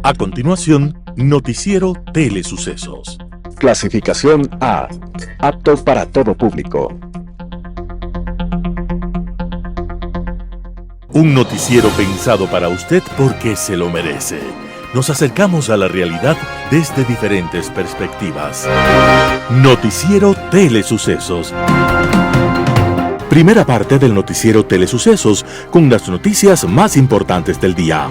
A continuación, Noticiero Telesucesos. Clasificación A. Apto para todo público. Un noticiero pensado para usted porque se lo merece. Nos acercamos a la realidad desde diferentes perspectivas. Noticiero Telesucesos. Primera parte del Noticiero Telesucesos con las noticias más importantes del día.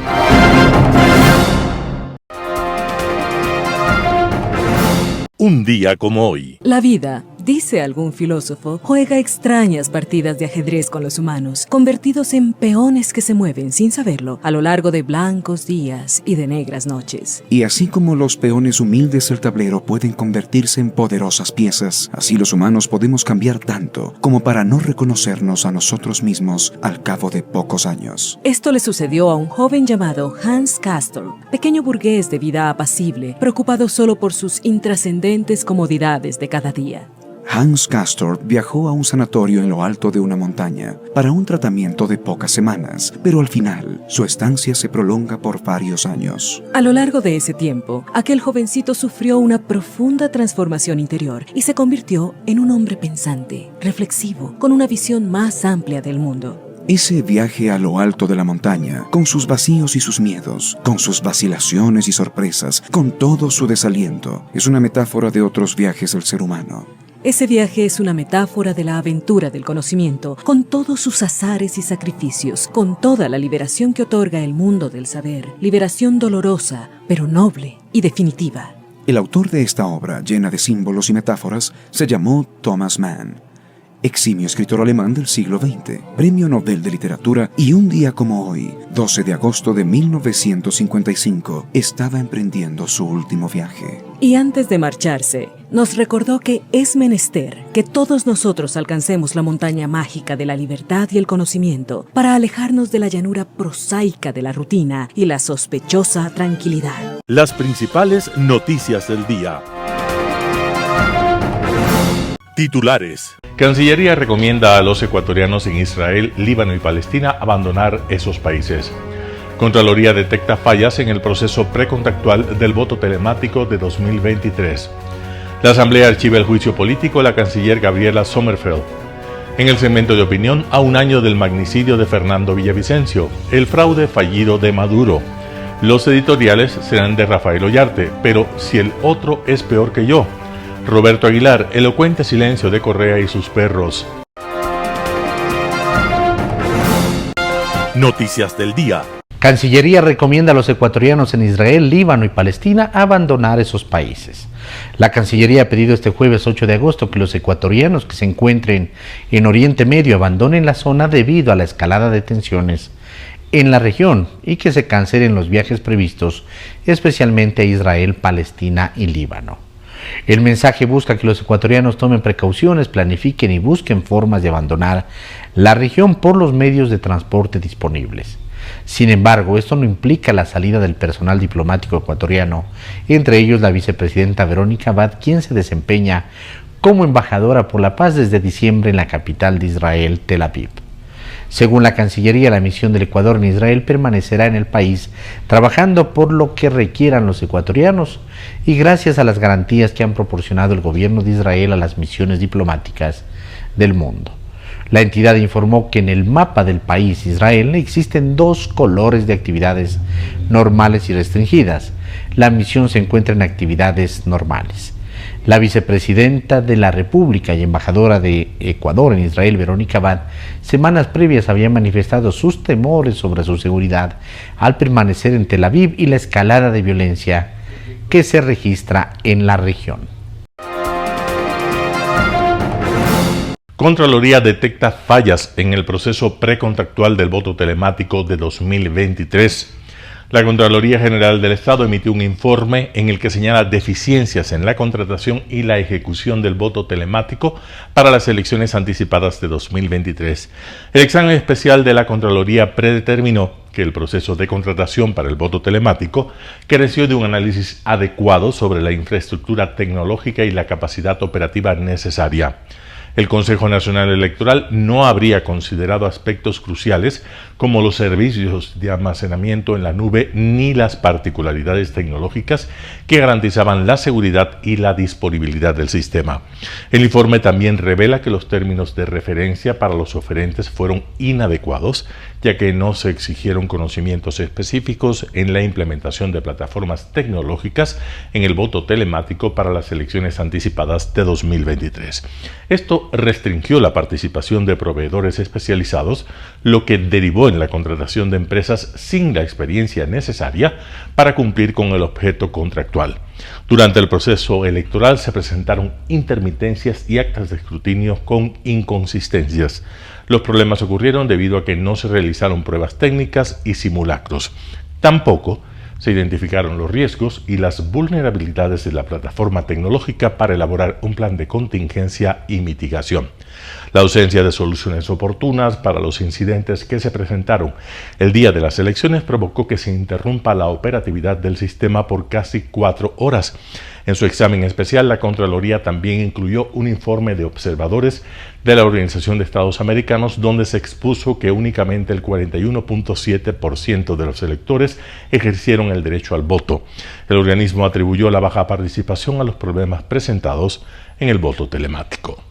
Un día como hoy. La vida, dice algún filósofo, juega extrañas partidas de ajedrez con los humanos, convertidos en peones que se mueven sin saberlo a lo largo de blancos días y de negras noches. Y así como los peones humildes del tablero pueden convertirse en poderosas piezas, así los humanos podemos cambiar tanto como para no reconocernos a nosotros mismos al cabo de pocos años. Esto le sucedió a un joven llamado Hans Castorp, pequeño burgués de vida apacible, preocupado solo por sus intrascendentes comodidades de cada día. Hans Castorp viajó a un sanatorio en lo alto de una montaña para un tratamiento de pocas semanas, pero al final su estancia se prolonga por varios años. A lo largo de ese tiempo, aquel jovencito sufrió una profunda transformación interior y se convirtió en un hombre pensante, reflexivo, con una visión más amplia del mundo. Ese viaje a lo alto de la montaña, con sus vacíos y sus miedos, con sus vacilaciones y sorpresas, con todo su desaliento, es una metáfora de otros viajes del ser humano. Ese viaje es una metáfora de la aventura del conocimiento, con todos sus azares y sacrificios, con toda la liberación que otorga el mundo del saber, liberación dolorosa, pero noble y definitiva. El autor de esta obra, llena de símbolos y metáforas, se llamó Thomas Mann, eximio escritor alemán del siglo XX, Premio Nobel de Literatura, y un día como hoy, 12 de agosto de 1955, estaba emprendiendo su último viaje. Y antes de marcharse, nos recordó que es menester que todos nosotros alcancemos la montaña mágica de la libertad y el conocimiento para alejarnos de la llanura prosaica de la rutina y la sospechosa tranquilidad. Las principales noticias del día. Titulares. Cancillería recomienda a los ecuatorianos en Israel, Líbano y Palestina abandonar esos países. Contraloría detecta fallas en el proceso precontractual del voto telemático de 2023. La Asamblea archiva el juicio político a la canciller Gabriela Sommerfeld. En el segmento de opinión, a un año del magnicidio de Fernando Villavicencio, el fraude fallido de Maduro. Los editoriales serán de Rafael Ollarte, pero si el otro es peor que yo. Roberto Aguilar, elocuente silencio de Correa y sus perros. Noticias del día. Cancillería recomienda a los ecuatorianos en Israel, Líbano y Palestina abandonar esos países. La Cancillería ha pedido este jueves 8 de agosto que los ecuatorianos que se encuentren en Oriente Medio abandonen la zona debido a la escalada de tensiones en la región y que se cancelen los viajes previstos, especialmente a Israel, Palestina y Líbano. El mensaje busca que los ecuatorianos tomen precauciones, planifiquen y busquen formas de abandonar la región por los medios de transporte disponibles. Sin embargo, esto no implica la salida del personal diplomático ecuatoriano, entre ellos la vicepresidenta Verónica Abad, quien se desempeña como embajadora por la paz desde diciembre en la capital de Israel, Tel Aviv. Según la Cancillería, la misión del Ecuador en Israel permanecerá en el país, trabajando por lo que requieran los ecuatorianos y gracias a las garantías que han proporcionado el gobierno de Israel a las misiones diplomáticas del mundo. La entidad informó que en el mapa del país Israel existen dos colores de actividades normales y restringidas. La misión se encuentra en actividades normales. La vicepresidenta de la República y embajadora de Ecuador en Israel, Verónica Abad, semanas previas había manifestado sus temores sobre su seguridad al permanecer en Tel Aviv y la escalada de violencia que se registra en la región. Contraloría detecta fallas en el proceso precontractual del voto telemático de 2023. La Contraloría General del Estado emitió un informe en el que señala deficiencias en la contratación y la ejecución del voto telemático para las elecciones anticipadas de 2023. El examen especial de la Contraloría predeterminó que el proceso de contratación para el voto telemático careció de un análisis adecuado sobre la infraestructura tecnológica y la capacidad operativa necesaria. El Consejo Nacional Electoral no habría considerado aspectos cruciales como los servicios de almacenamiento en la nube ni las particularidades tecnológicas que garantizaban la seguridad y la disponibilidad del sistema. El informe también revela que los términos de referencia para los oferentes fueron inadecuados, ya que no se exigieron conocimientos específicos en la implementación de plataformas tecnológicas en el voto telemático para las elecciones anticipadas de 2023. Esto restringió la participación de proveedores especializados, lo que derivó en la contratación de empresas sin la experiencia necesaria para cumplir con el objeto contractual. Durante el proceso electoral se presentaron intermitencias y actas de escrutinio con inconsistencias. Los problemas ocurrieron debido a que no se realizaron pruebas técnicas y simulacros. Tampoco se identificaron los riesgos y las vulnerabilidades de la plataforma tecnológica para elaborar un plan de contingencia y mitigación. La ausencia de soluciones oportunas para los incidentes que se presentaron el día de las elecciones provocó que se interrumpa la operatividad del sistema por casi 4 horas. En su examen especial, la Contraloría también incluyó un informe de observadores de la Organización de Estados Americanos, donde se expuso que únicamente el 41.7% de los electores ejercieron el derecho al voto. El organismo atribuyó la baja participación a los problemas presentados en el voto telemático.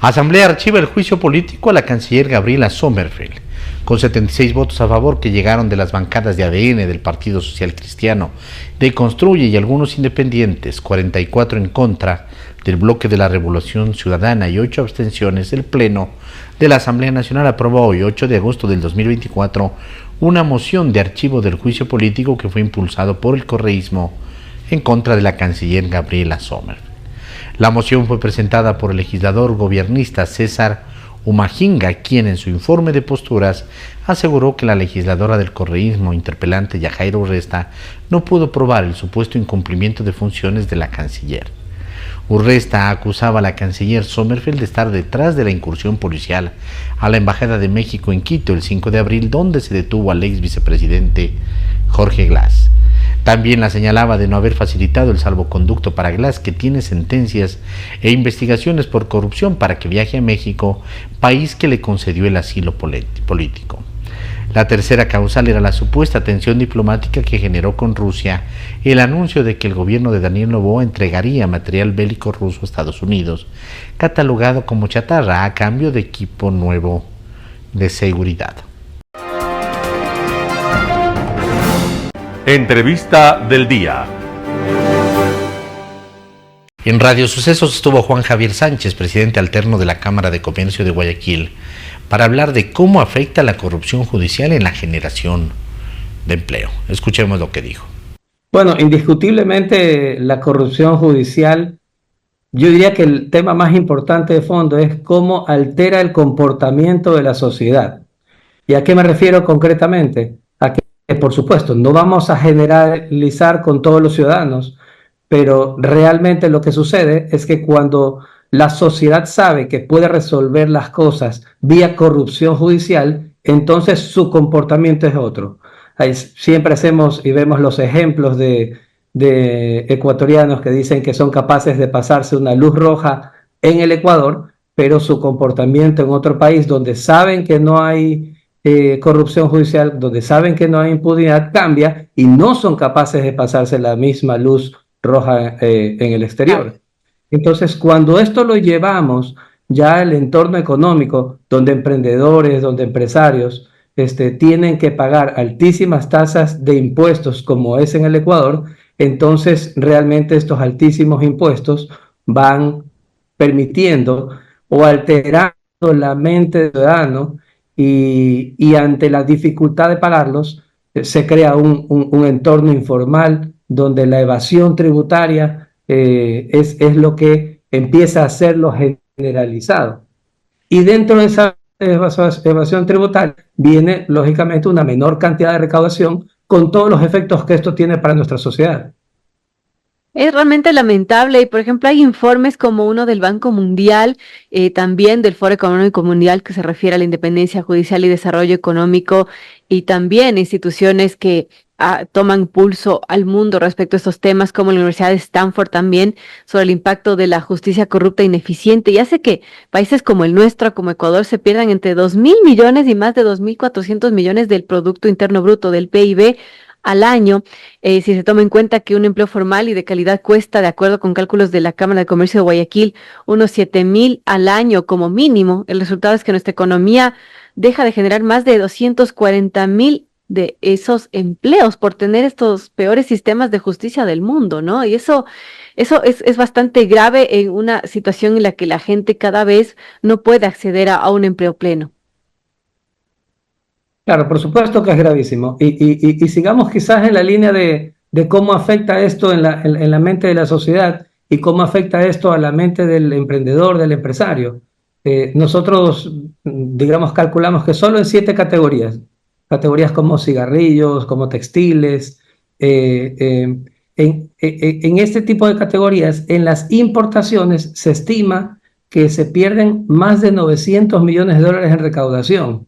Asamblea archiva el juicio político a la canciller Gabriela Sommerfeld, con 76 votos a favor que llegaron de las bancadas de ADN, del Partido Social Cristiano, de Construye y algunos independientes, 44 en contra del bloque de la Revolución Ciudadana y 8 abstenciones. El Pleno de la Asamblea Nacional aprobó hoy, 8 de agosto del 2024, una moción de archivo del juicio político que fue impulsado por el correísmo en contra de la canciller Gabriela Sommerfeld. La moción fue presentada por el legislador gobiernista César Humajinga, quien en su informe de posturas aseguró que la legisladora del correísmo interpelante Yajaira Urresta no pudo probar el supuesto incumplimiento de funciones de la canciller. Urresta acusaba a la canciller Sommerfeld de estar detrás de la incursión policial a la Embajada de México en Quito el 5 de abril, donde se detuvo al ex vicepresidente Jorge Glass. También la señalaba de no haber facilitado el salvoconducto para Glass, que tiene sentencias e investigaciones por corrupción, para que viaje a México, país que le concedió el asilo político. La tercera causal era la supuesta tensión diplomática que generó con Rusia el anuncio de que el gobierno de Daniel Noboa entregaría material bélico ruso a Estados Unidos, catalogado como chatarra, a cambio de equipo nuevo de seguridad. Entrevista del día. En Radio Sucesos estuvo Juan Javier Sánchez, presidente alterno de la Cámara de Comercio de Guayaquil, para hablar de cómo afecta la corrupción judicial en la generación de empleo. Escuchemos lo que dijo. Bueno, indiscutiblemente la corrupción judicial, yo diría que el tema más importante de fondo es cómo altera el comportamiento de la sociedad. ¿Y a qué me refiero concretamente? A que, por supuesto, no vamos a generalizar con todos los ciudadanos, pero realmente lo que sucede es que cuando la sociedad sabe que puede resolver las cosas vía corrupción judicial, entonces su comportamiento es otro. Siempre hacemos y vemos los ejemplos de ecuatorianos que dicen que son capaces de pasarse una luz roja en el Ecuador, pero su comportamiento en otro país donde saben que no hay corrupción judicial, donde saben que no hay impunidad, cambia y no son capaces de pasarse la misma luz roja en el exterior. Entonces, cuando esto lo llevamos ya al entorno económico, donde emprendedores, donde empresarios tienen que pagar altísimas tasas de impuestos, como es en el Ecuador, entonces realmente estos altísimos impuestos van permitiendo o alterando la mente del ciudadano, y ante la dificultad de pagarlos, se crea un entorno informal donde la evasión tributaria es lo que empieza a ser lo generalizado. Y dentro de esa evasión tributaria viene, lógicamente, una menor cantidad de recaudación, con todos los efectos que esto tiene para nuestra sociedad. Es realmente lamentable y, por ejemplo, hay informes como uno del Banco Mundial, también del Foro Económico Mundial, que se refiere a la independencia judicial y desarrollo económico, y también instituciones que toman pulso al mundo respecto a estos temas, como la Universidad de Stanford también, sobre el impacto de la justicia corrupta e ineficiente, y hace que países como el nuestro, como Ecuador, se pierdan entre 2.000 millones y más de 2.400 millones del Producto Interno Bruto, del PIB, al año, si se toma en cuenta que un empleo formal y de calidad cuesta, de acuerdo con cálculos de la Cámara de Comercio de Guayaquil, unos 7.000 al año como mínimo. El resultado es que nuestra economía deja de generar más de 240.000 de esos empleos por tener estos peores sistemas de justicia del mundo, ¿no? Y eso es bastante grave en una situación en la que la gente cada vez no puede acceder a un empleo pleno. Claro, por supuesto que es gravísimo. Y sigamos quizás en la línea de cómo afecta esto en la mente de la sociedad y cómo afecta esto a la mente del emprendedor, del empresario. Nosotros, digamos, calculamos que solo en 7 categorías como cigarrillos, como textiles, en este tipo de categorías, en las importaciones se estima que se pierden más de 900 millones de dólares en recaudación.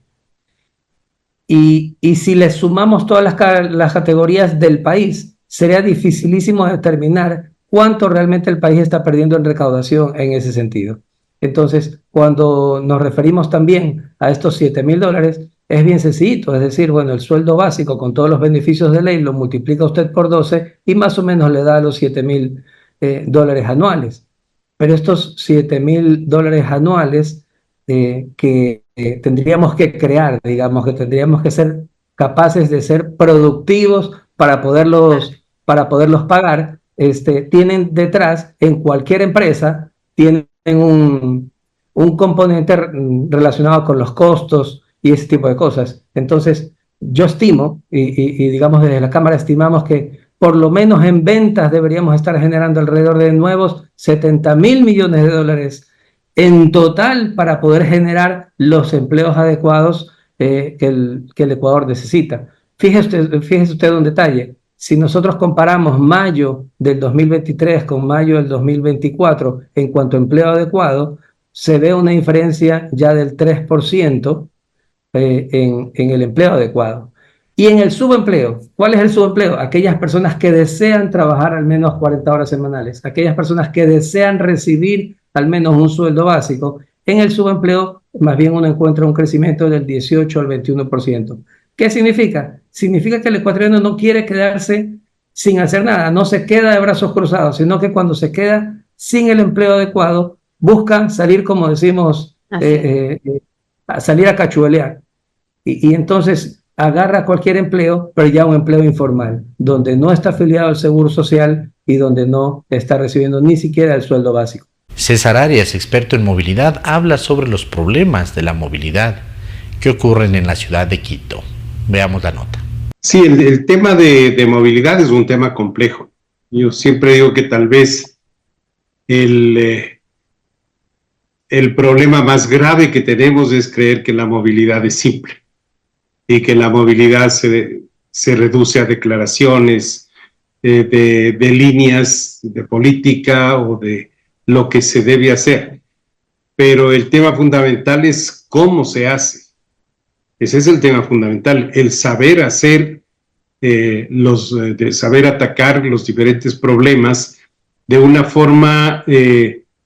Y si le sumamos todas las categorías del país, sería dificilísimo determinar cuánto realmente el país está perdiendo en recaudación en ese sentido. Entonces, cuando nos referimos también a estos $7.000, es bien sencillito, es decir, bueno, el sueldo básico con todos los beneficios de ley lo multiplica usted por 12 y más o menos le da los $7.000 anuales. Pero estos $7.000 anuales que tendríamos que crear, digamos, que tendríamos que ser capaces de ser productivos para poderlos pagar, tienen detrás, en cualquier empresa, tienen un componente relacionado con los costos y ese tipo de cosas. Entonces, yo estimo, y digamos desde la Cámara estimamos que por lo menos en ventas deberíamos estar generando alrededor de nuevos $70.000 millones en total para poder generar los empleos adecuados que el Ecuador necesita. Fíjese usted un detalle. Si nosotros comparamos mayo del 2023 con mayo del 2024 en cuanto a empleo adecuado, se ve una diferencia ya del 3% en el empleo adecuado. Y en el subempleo, ¿cuál es el subempleo? Aquellas personas que desean trabajar al menos 40 horas semanales, aquellas personas que desean recibir al menos un sueldo básico. En el subempleo, más bien uno encuentra un crecimiento del 18 al 21%. ¿Qué significa? Significa que el ecuatoriano no quiere quedarse sin hacer nada, no se queda de brazos cruzados, sino que cuando se queda sin el empleo adecuado, busca salir, como decimos, salir a cachuelear. Y entonces agarra cualquier empleo, pero ya un empleo informal, donde no está afiliado al Seguro Social y donde no está recibiendo ni siquiera el sueldo básico. César Arias, experto en movilidad, habla sobre los problemas de la movilidad que ocurren en la ciudad de Quito. Veamos la nota. Sí, el tema de movilidad es un tema complejo. Yo siempre digo que tal vez el problema más grave que tenemos es creer que la movilidad es simple y que la movilidad se reduce a declaraciones de líneas de política o de lo que se debe hacer. Pero el tema fundamental es cómo se hace. Ese es el tema fundamental, el saber hacer, de saber atacar los diferentes problemas de una forma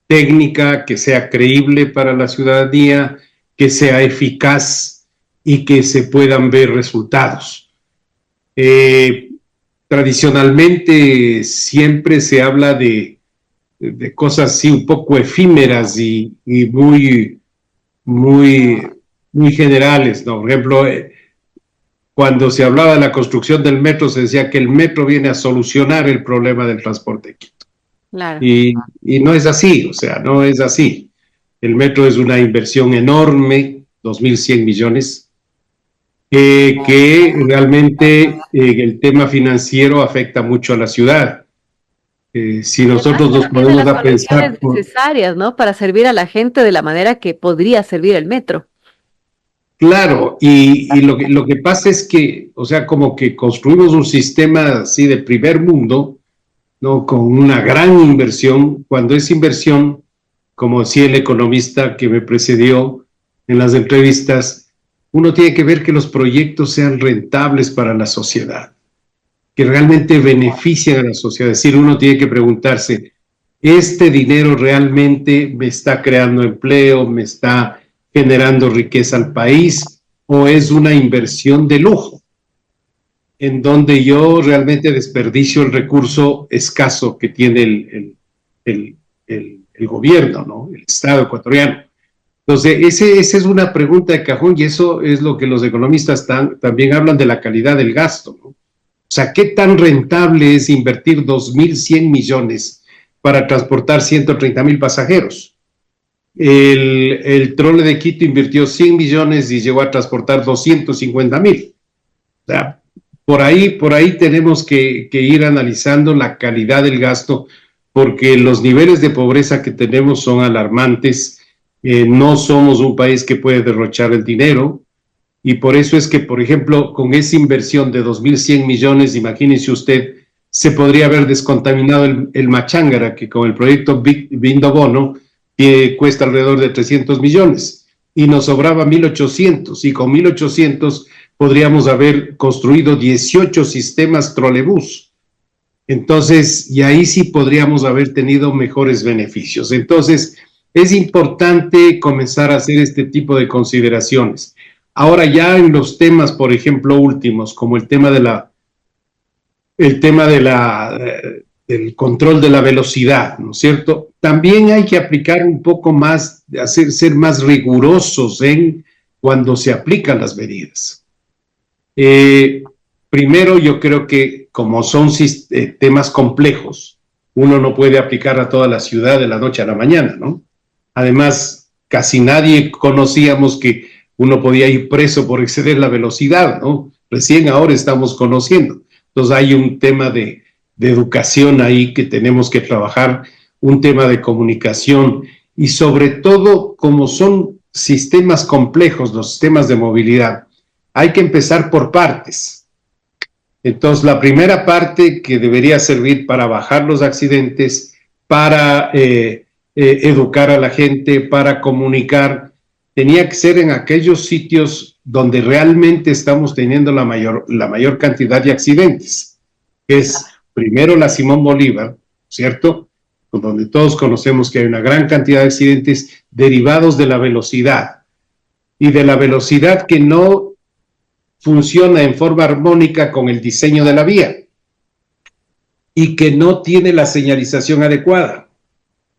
técnica que sea creíble para la ciudadanía, que sea eficaz y que se puedan ver resultados. Tradicionalmente siempre se habla de cosas así un poco efímeras y muy generales, ¿no? Por ejemplo, cuando se hablaba de la construcción del metro, se decía que el metro viene a solucionar el problema del transporte de Quito. Claro. Y no es así, o sea, no es así. El metro es una inversión enorme, 2.100 millones, que realmente el tema financiero afecta mucho a la ciudad. Si nosotros nos ponemos a pensar... necesarias, ¿no? Para servir a la gente de la manera que podría servir el metro. Claro, y lo que pasa es que, o sea, como que construimos un sistema así de primer mundo, ¿no? Con una gran inversión. Cuando es inversión, como decía el economista que me precedió en las entrevistas, uno tiene que ver que los proyectos sean rentables para la sociedad, que realmente beneficien a la sociedad. Es decir, uno tiene que preguntarse, ¿este dinero realmente me está creando empleo, me está generando riqueza al país, o es una inversión de lujo, en donde yo realmente desperdicio el recurso escaso que tiene el gobierno, ¿no? El Estado ecuatoriano? Entonces, esa es una pregunta de cajón, y eso es lo que los economistas también hablan de la calidad del gasto, ¿no? O sea, ¿qué tan rentable es invertir 2.100 millones para transportar 130.000 pasajeros? El trole de Quito invirtió 100 millones y llegó a transportar 250.000. O sea, por ahí tenemos que ir analizando la calidad del gasto, porque los niveles de pobreza que tenemos son alarmantes. No somos un país que puede derrochar el dinero, y por eso es que, por ejemplo, con esa inversión de 2.100 millones, imagínense usted, se podría haber descontaminado el Machángara, que con el proyecto Vindo Bono cuesta alrededor de 300 millones, y nos sobraba 1.800, y con 1.800 podríamos haber construido 18 sistemas trolebús. Entonces, y ahí sí podríamos haber tenido mejores beneficios. Entonces, es importante comenzar a hacer este tipo de consideraciones. Ahora, ya en los temas, por ejemplo, últimos, como el tema del control de la velocidad, ¿no es cierto? También hay que aplicar un poco más, ser más rigurosos en cuando se aplican las medidas. Primero, yo creo que como son temas complejos, uno no puede aplicar a toda la ciudad de la noche a la mañana, ¿no? Además, casi nadie conocíamos que uno podía ir preso por exceder la velocidad, ¿no? Recién ahora estamos conociendo. Entonces hay un tema de educación ahí que tenemos que trabajar, un tema de comunicación, y sobre todo, como son sistemas complejos, los sistemas de movilidad, hay que empezar por partes. Entonces, la primera parte que debería servir para bajar los accidentes, para educar a la gente, para comunicar, tenía que ser en aquellos sitios donde realmente estamos teniendo la mayor cantidad de accidentes. Es primero la Simón Bolívar, ¿cierto? Donde todos conocemos que hay una gran cantidad de accidentes derivados de la velocidad, y de la velocidad que no funciona en forma armónica con el diseño de la vía, y que no tiene la señalización adecuada.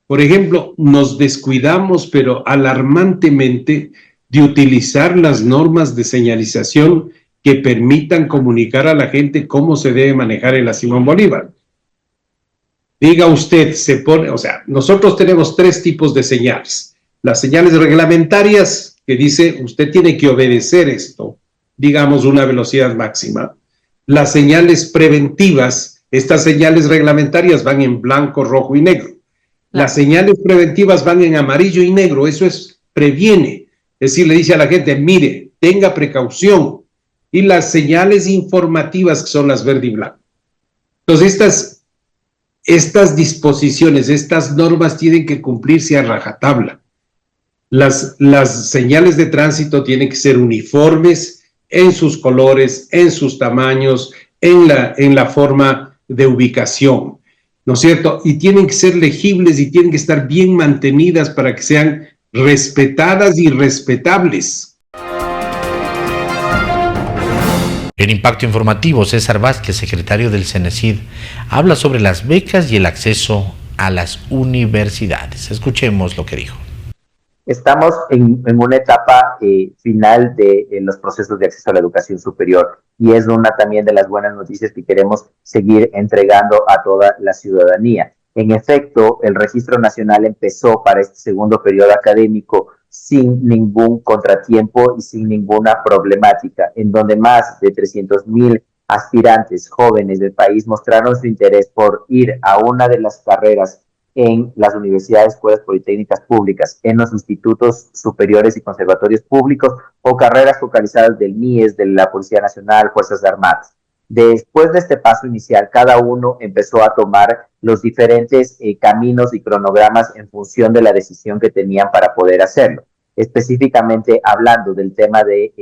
Por ejemplo, nos descuidamos, pero alarmantemente, de utilizar las normas de señalización que permitan comunicar a la gente cómo se debe manejar en la Simón Bolívar. Diga usted, nosotros tenemos 3 tipos de señales. Las señales reglamentarias, que dice usted tiene que obedecer esto, digamos una velocidad máxima. Las señales preventivas, estas señales reglamentarias van en blanco, rojo y negro. Las señales preventivas van en amarillo y negro, eso previene. Es decir, le dice a la gente, mire, tenga precaución. Y las señales informativas, que son las verde y blanco. Entonces, estas disposiciones, estas normas tienen que cumplirse a rajatabla. Las señales de tránsito tienen que ser uniformes en sus colores, en sus tamaños, en la forma de ubicación, ¿no es cierto? Y tienen que ser legibles y tienen que estar bien mantenidas para que sean respetadas y respetables. En Impacto Informativo, César Vázquez, secretario del CENESID, habla sobre las becas y el acceso a las universidades. Escuchemos lo que dijo. Estamos en una etapa final de los procesos de acceso a la educación superior, y es una también de las buenas noticias que queremos seguir entregando a toda la ciudadanía. En efecto, el Registro Nacional empezó para este segundo periodo académico sin ningún contratiempo y sin ninguna problemática, en donde más de 300,000 aspirantes jóvenes del país mostraron su interés por ir a una de las carreras en las universidades, escuelas politécnicas públicas, en los institutos superiores y conservatorios públicos, o carreras focalizadas del MIES, de la Policía Nacional, Fuerzas Armadas. Después de este paso inicial, cada uno empezó a tomar los diferentes caminos y cronogramas en función de la decisión que tenían para poder hacerlo. Específicamente hablando del tema de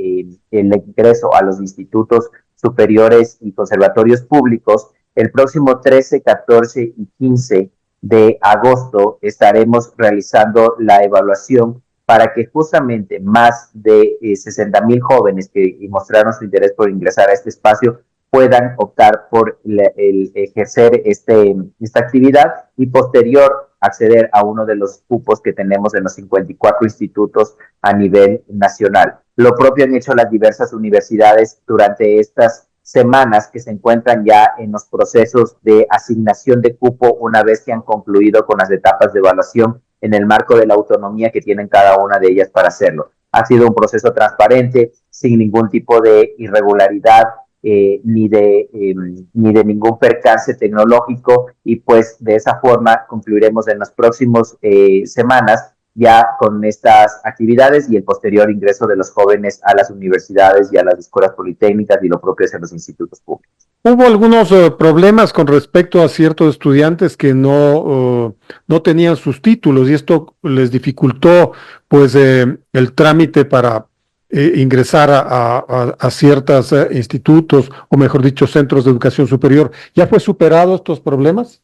el ingreso a los institutos superiores y conservatorios públicos, el próximo 13, 14 y 15 de agosto estaremos realizando la evaluación para que justamente más de 60,000 jóvenes que mostraron su interés por ingresar a este espacio puedan optar por el ejercer esta actividad y posterior acceder a uno de los cupos que tenemos en los 54 institutos a nivel nacional. Lo propio han hecho las diversas universidades durante estas semanas que se encuentran ya en los procesos de asignación de cupo una vez que han concluido con las etapas de evaluación en el marco de la autonomía que tienen cada una de ellas para hacerlo. Ha sido un proceso transparente, sin ningún tipo de irregularidad, ni de ningún percance tecnológico, y pues de esa forma concluiremos en las próximas semanas ya con estas actividades y el posterior ingreso de los jóvenes a las universidades y a las escuelas politécnicas y lo propio en los institutos públicos. Hubo algunos problemas con respecto a ciertos estudiantes que no tenían sus títulos y esto les dificultó pues el trámite para ingresar a ciertos institutos, o mejor dicho, centros de educación superior. ¿Ya fue superado estos problemas?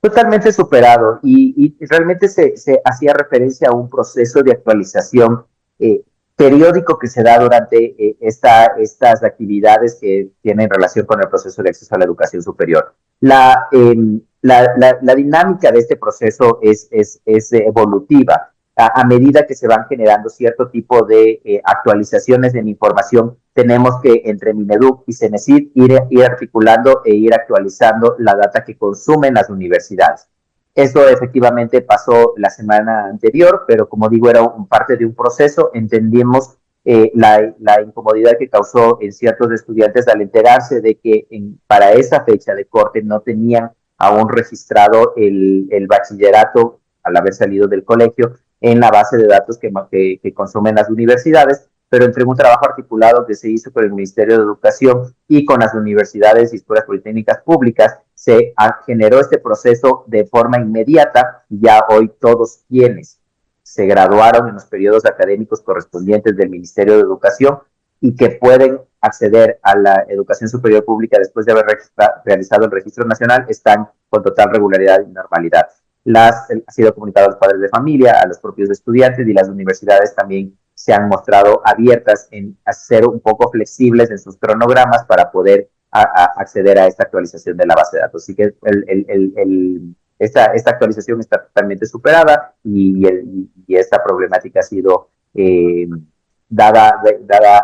Totalmente superado, y realmente se hacía referencia a un proceso de actualización periódico que se da durante estas actividades que tienen relación con el proceso de acceso a la educación superior. La dinámica de este proceso es evolutiva. A medida que se van generando cierto tipo de actualizaciones en información, tenemos que entre Mineduc y Cenecit ir articulando e ir actualizando la data que consumen las universidades. Esto efectivamente pasó la semana anterior, pero como digo, era parte de un proceso. Entendimos la incomodidad que causó en ciertos estudiantes al enterarse de que para esa fecha de corte no tenían aún registrado el bachillerato al haber salido del colegio en la base de datos que consumen las universidades, pero entre un trabajo articulado que se hizo con el Ministerio de Educación y con las universidades y escuelas politécnicas públicas, se generó este proceso de forma inmediata. Ya hoy todos quienes se graduaron en los periodos académicos correspondientes del Ministerio de Educación y que pueden acceder a la educación superior pública después de haber realizado el registro nacional están con total regularidad y normalidad. Ha sido comunicado a los padres de familia, a los propios estudiantes, y las universidades también se han mostrado abiertas en ser un poco flexibles en sus cronogramas para poder acceder a esta actualización de la base de datos. Así que esta actualización está totalmente superada y esta problemática ha sido dada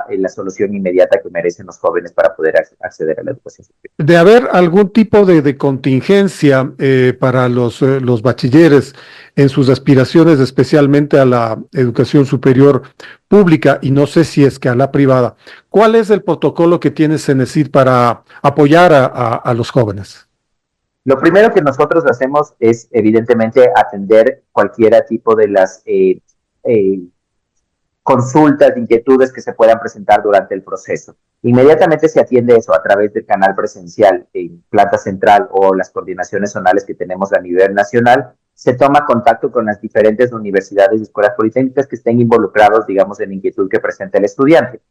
la solución inmediata que merecen los jóvenes para poder acceder a la educación superior. De haber algún tipo de contingencia para los bachilleres en sus aspiraciones, especialmente a la educación superior pública, y no sé si es que a la privada, ¿cuál es el protocolo que tiene Cenecit para apoyar a los jóvenes? Lo primero que nosotros hacemos es, evidentemente, atender cualquier tipo de las consultas, inquietudes que se puedan presentar durante el proceso. Inmediatamente se atiende eso a través del canal presencial en Planta Central o las coordinaciones zonales que tenemos a nivel nacional. Se toma contacto con las diferentes universidades y escuelas politécnicas que estén involucrados, digamos, en la inquietud que presenta el estudiante.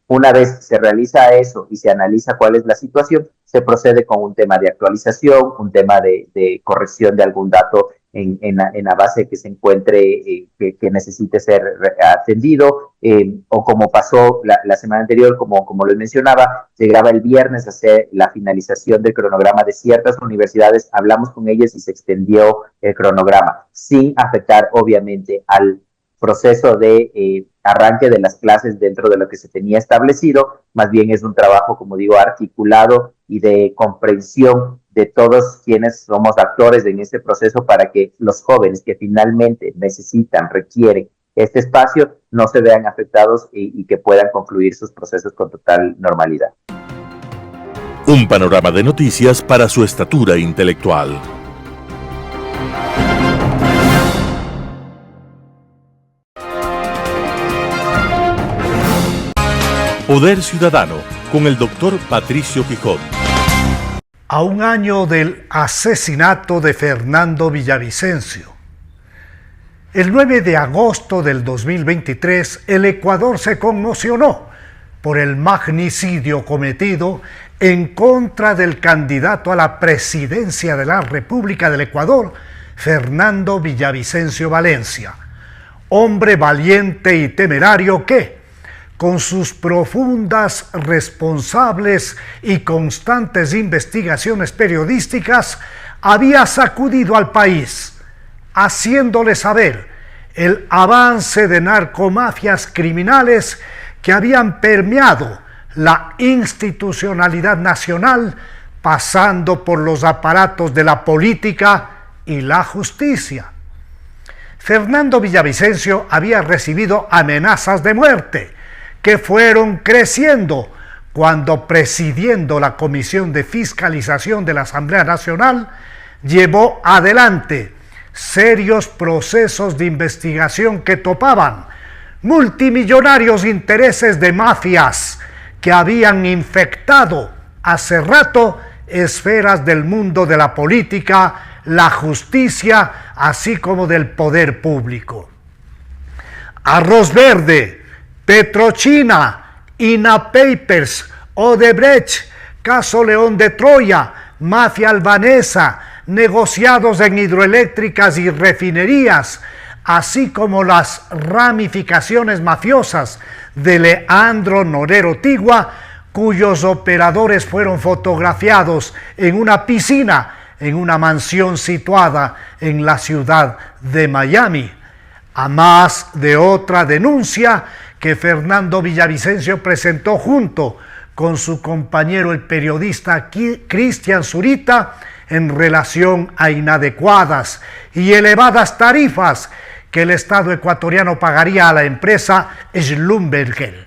Una vez se realiza eso y se analiza cuál es la situación, se procede con un tema de actualización, un tema de corrección de algún dato en la base que se encuentre que necesite ser atendido, o como pasó la semana anterior, como les mencionaba, se graba el viernes hacer la finalización del cronograma de ciertas universidades, hablamos con ellas y se extendió el cronograma, sin afectar obviamente al proceso de arranque de las clases dentro de lo que se tenía establecido. Más bien es un trabajo, como digo, articulado y de comprensión de todos quienes somos actores en este proceso para que los jóvenes que finalmente requieren este espacio no se vean afectados y que puedan concluir sus procesos con total normalidad. Un panorama de noticias para su estatura intelectual. Poder Ciudadano con el doctor Patricio Quijón. A un año del asesinato de Fernando Villavicencio, el 9 de agosto del 2023, el Ecuador se conmocionó por el magnicidio cometido en contra del candidato a la presidencia de la República del Ecuador, Fernando Villavicencio Valencia, hombre valiente y temerario que, con sus profundas, responsables y constantes investigaciones periodísticas, había sacudido al país, haciéndole saber el avance de narcomafias criminales que habían permeado la institucionalidad nacional, pasando por los aparatos de la política y la justicia. Fernando Villavicencio había recibido amenazas de muerte, que fueron creciendo cuando, presidiendo la Comisión de Fiscalización de la Asamblea Nacional, llevó adelante serios procesos de investigación que topaban multimillonarios intereses de mafias que habían infectado hace rato esferas del mundo de la política, la justicia, así como del poder público. Arroz Verde, Petrochina, INA Papers, Odebrecht, Caso León de Troya, mafia albanesa, negociados en hidroeléctricas y refinerías, así como las ramificaciones mafiosas de Leandro Norero Tigua, cuyos operadores fueron fotografiados en una piscina en una mansión situada en la ciudad de Miami, a más de otra denuncia que Fernando Villavicencio presentó junto con su compañero el periodista Cristian Zurita en relación a inadecuadas y elevadas tarifas que el Estado ecuatoriano pagaría a la empresa Schlumberger.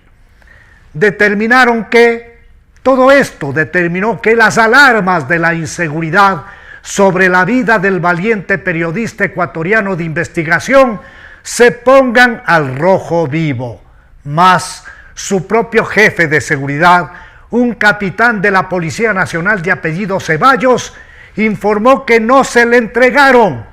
Todo esto determinó que las alarmas de la inseguridad sobre la vida del valiente periodista ecuatoriano de investigación se pongan al rojo vivo. Más su propio jefe de seguridad, un capitán de la Policía Nacional de apellido Ceballos, informó que no se le entregaron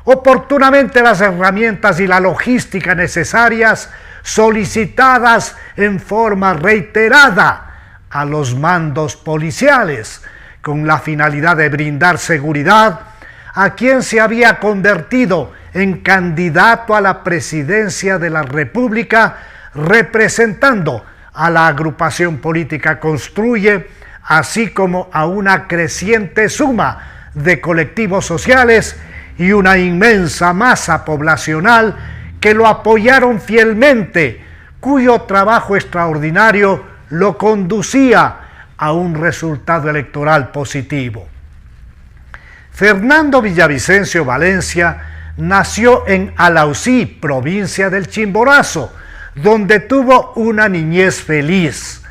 oportunamente las herramientas y la logística necesarias solicitadas en forma reiterada a los mandos policiales, con la finalidad de brindar seguridad a quien se había convertido en candidato a la presidencia de la República, representando a la agrupación política Construye, así como a una creciente suma de colectivos sociales y una inmensa masa poblacional que lo apoyaron fielmente, cuyo trabajo extraordinario lo conducía a un resultado electoral positivo. Fernando Villavicencio Valencia nació en Alausí, provincia del Chimborazo, donde tuvo una niñez feliz,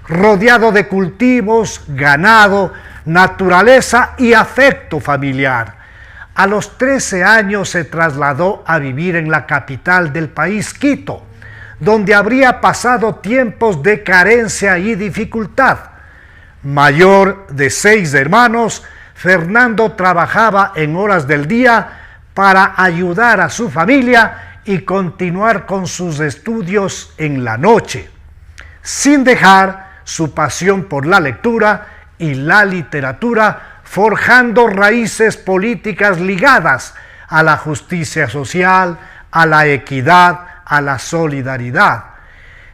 rodeado de cultivos, ganado, naturaleza y afecto familiar. A los 13 años se trasladó a vivir en la capital del país, Quito, donde habría pasado tiempos de carencia y dificultad. Mayor de 6 hermanos, Fernando trabajaba en horas del día para ayudar a su familia y continuar con sus estudios en la noche, sin dejar su pasión por la lectura y la literatura, forjando raíces políticas ligadas a la justicia social, a la equidad, a la solidaridad.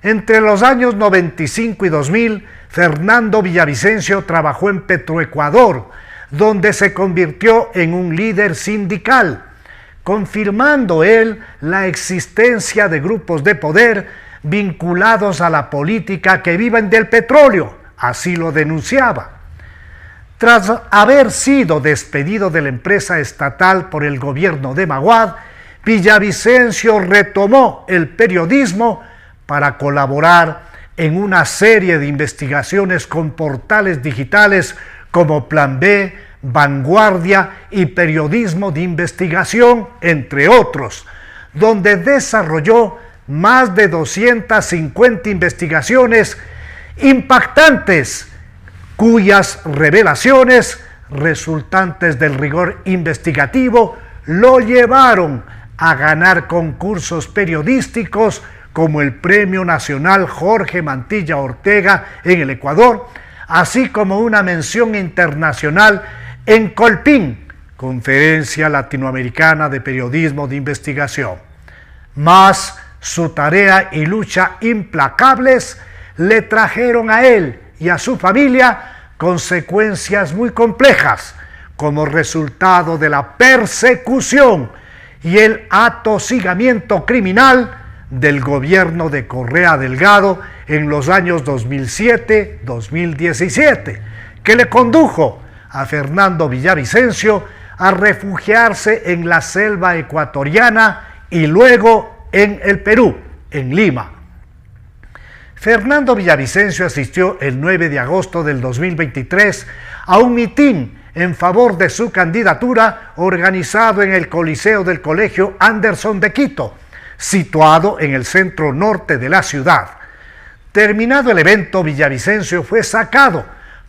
Entre los años 95 y 2000, Fernando Villavicencio trabajó en Petroecuador, donde se convirtió en un líder sindical, confirmando él la existencia de grupos de poder vinculados a la política que viven del petróleo, así lo denunciaba. Tras haber sido despedido de la empresa estatal por el gobierno de Maguad, Villavicencio retomó el periodismo para colaborar en una serie de investigaciones con portales digitales como Plan B, Vanguardia y Periodismo de Investigación, entre otros, donde desarrolló más de 250 investigaciones impactantes, cuyas revelaciones resultantes del rigor investigativo lo llevaron a ganar concursos periodísticos como el Premio Nacional Jorge Mantilla Ortega en el Ecuador, así como una mención internacional en Colpín, Conferencia Latinoamericana de Periodismo de Investigación. Mas su tarea y lucha implacables le trajeron a él y a su familia consecuencias muy complejas como resultado de la persecución y el atosigamiento criminal del gobierno de Correa Delgado en los años 2007-2017, que le condujo a Fernando Villavicencio a refugiarse en la selva ecuatoriana y luego en el Perú, en Lima. Fernando Villavicencio asistió el 9 de agosto del 2023 a un mitin en favor de su candidatura organizado en el Coliseo del Colegio Anderson de Quito, situado en el centro norte de la ciudad. Terminado el evento, Villavicencio fue sacado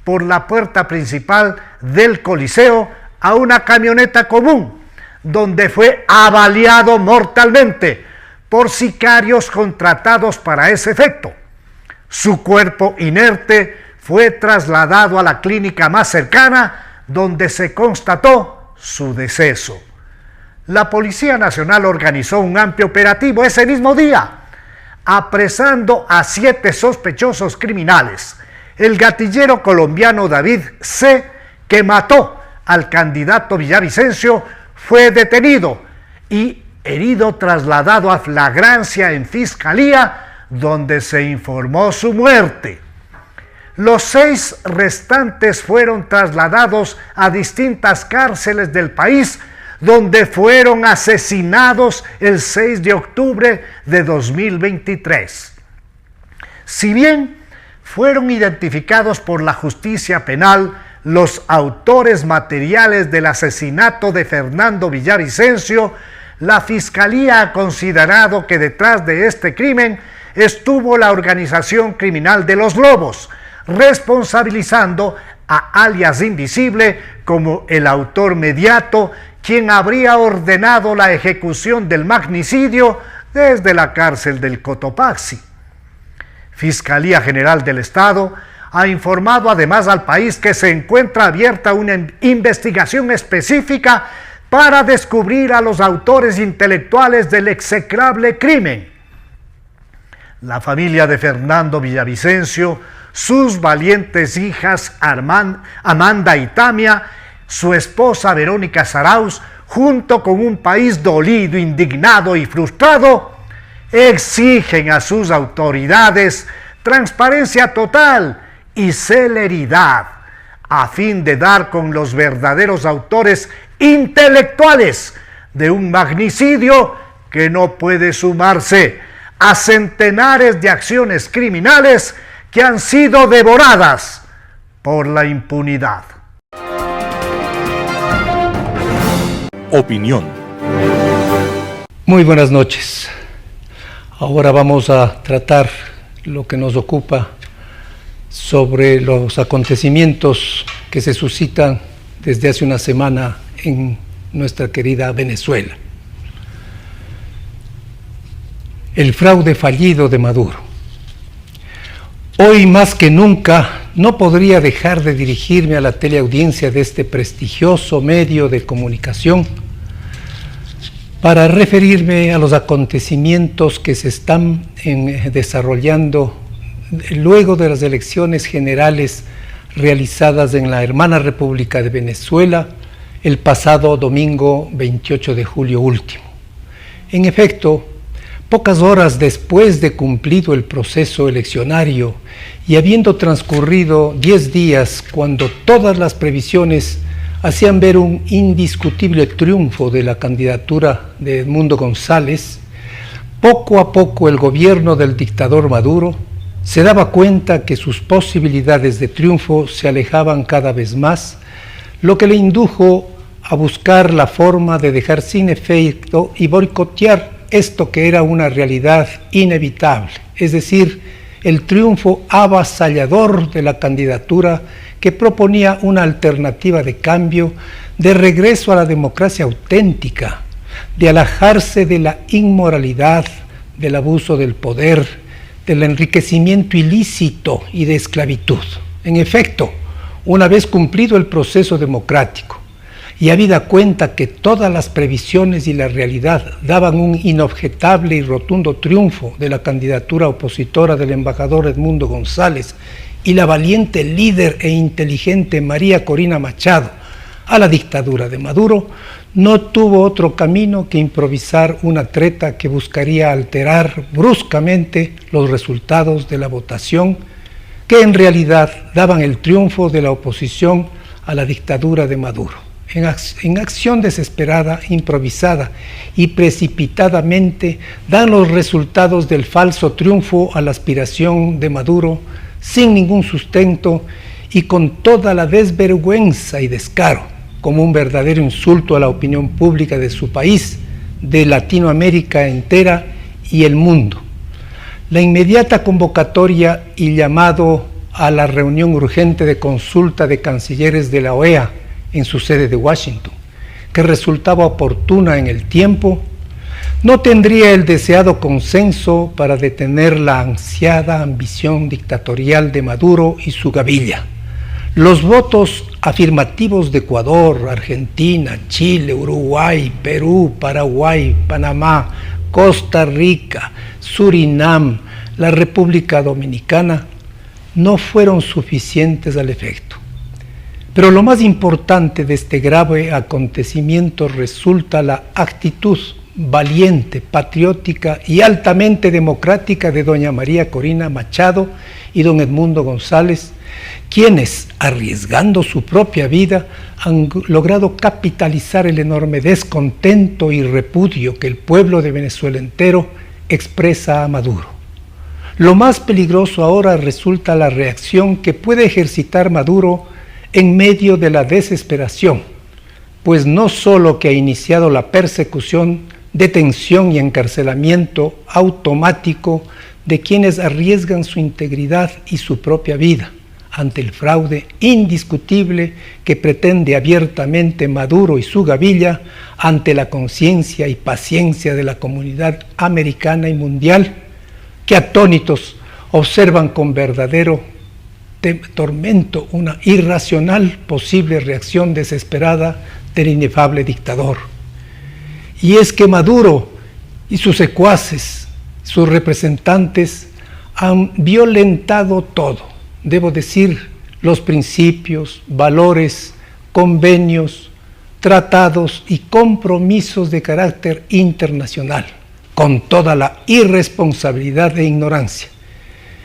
por la puerta principal del Coliseo a una camioneta común, donde fue avaliado mortalmente por sicarios contratados para ese efecto. Su cuerpo inerte fue trasladado a la clínica más cercana, donde se constató su deceso. La Policía Nacional organizó un amplio operativo ese mismo día, apresando a 7 sospechosos criminales. El gatillero colombiano David C., que mató al candidato Villavicencio, fue detenido y herido trasladado a flagrancia en Fiscalía, donde se informó su muerte. Los 6 restantes fueron trasladados a distintas cárceles del país, donde fueron asesinados el 6 de octubre de 2023. Si bien fueron identificados por la justicia penal los autores materiales del asesinato de Fernando Villavicencio, la Fiscalía ha considerado que detrás de este crimen estuvo la organización criminal de los Lobos, responsabilizando a alias Invisible como el autor mediato, quien habría ordenado la ejecución del magnicidio desde la cárcel del Cotopaxi. Fiscalía General del Estado ha informado además al país que se encuentra abierta una investigación específica para descubrir a los autores intelectuales del execrable crimen. La familia de Fernando Villavicencio, sus valientes hijas Amanda y Tamia, su esposa Verónica Zarauz, junto con un país dolido, indignado y frustrado, exigen a sus autoridades transparencia total y celeridad, a fin de dar con los verdaderos autores intelectuales de un magnicidio que no puede sumarse a centenares de acciones criminales que han sido devoradas por la impunidad. Opinión. Muy buenas noches. Ahora vamos a tratar lo que nos ocupa sobre los acontecimientos que se suscitan desde hace una semana en nuestra querida Venezuela. El fraude fallido de Maduro. Hoy más que nunca no podría dejar de dirigirme a la teleaudiencia de este prestigioso medio de comunicación para referirme a los acontecimientos que se están desarrollando luego de las elecciones generales realizadas en la hermana República de Venezuela el pasado domingo 28 de julio último. En efecto, pocas horas después de cumplido el proceso eleccionario y habiendo transcurrido 10 días cuando todas las previsiones hacían ver un indiscutible triunfo de la candidatura de Edmundo González, poco a poco el gobierno del dictador Maduro se daba cuenta que sus posibilidades de triunfo se alejaban cada vez más, lo que le indujo a buscar la forma de dejar sin efecto y boicotear esto que era una realidad inevitable, es decir, el triunfo avasallador de la candidatura que proponía una alternativa de cambio, de regreso a la democracia auténtica, de alejarse de la inmoralidad, del abuso del poder, del enriquecimiento ilícito y de esclavitud. En efecto, una vez cumplido el proceso democrático y habida cuenta que todas las previsiones y la realidad daban un inobjetable y rotundo triunfo de la candidatura opositora del embajador Edmundo González y la valiente líder e inteligente María Corina Machado a la dictadura de Maduro, no tuvo otro camino que improvisar una treta que buscaría alterar bruscamente los resultados de la votación, que en realidad daban el triunfo de la oposición a la dictadura de Maduro. En acción desesperada, improvisada y precipitadamente dan los resultados del falso triunfo a la aspiración de Maduro, sin ningún sustento y con toda la desvergüenza y descaro, como un verdadero insulto a la opinión pública de su país, de Latinoamérica entera y el mundo. La inmediata convocatoria y llamado a la reunión urgente de consulta de cancilleres de la OEA en su sede de Washington, que resultaba oportuna en el tiempo, no tendría el deseado consenso para detener la ansiada ambición dictatorial de Maduro y su gavilla. Los votos afirmativos de Ecuador, Argentina, Chile, Uruguay, Perú, Paraguay, Panamá, Costa Rica, Surinam, la República Dominicana, no fueron suficientes al efecto. Pero lo más importante de este grave acontecimiento resulta la actitud valiente, patriótica y altamente democrática de doña María Corina Machado y don Edmundo González, quienes, arriesgando su propia vida, han logrado capitalizar el enorme descontento y repudio que el pueblo de Venezuela entero expresa a Maduro. Lo más peligroso ahora resulta la reacción que puede ejercitar Maduro en medio de la desesperación, pues no solo que ha iniciado la persecución, detención y encarcelamiento automático de quienes arriesgan su integridad y su propia vida ante el fraude indiscutible que pretende abiertamente Maduro y su gavilla ante la conciencia y paciencia de la comunidad americana y mundial, que atónitos observan con verdadero tormento una irracional posible reacción desesperada del inefable dictador. Y es que Maduro y sus secuaces, sus representantes, han violentado todo, debo decir, los principios, valores, convenios, tratados y compromisos de carácter internacional, con toda la irresponsabilidad e ignorancia.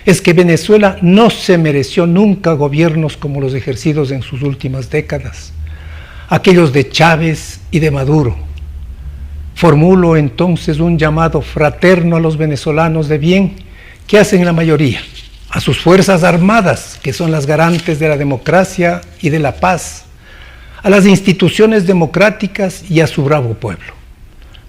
Es que Venezuela no se mereció nunca gobiernos como los ejercidos en sus últimas décadas, aquellos de Chávez y de Maduro. Formulo entonces un llamado fraterno a los venezolanos de bien que hacen la mayoría, a sus fuerzas armadas, que son las garantes de la democracia y de la paz, a las instituciones democráticas y a su bravo pueblo.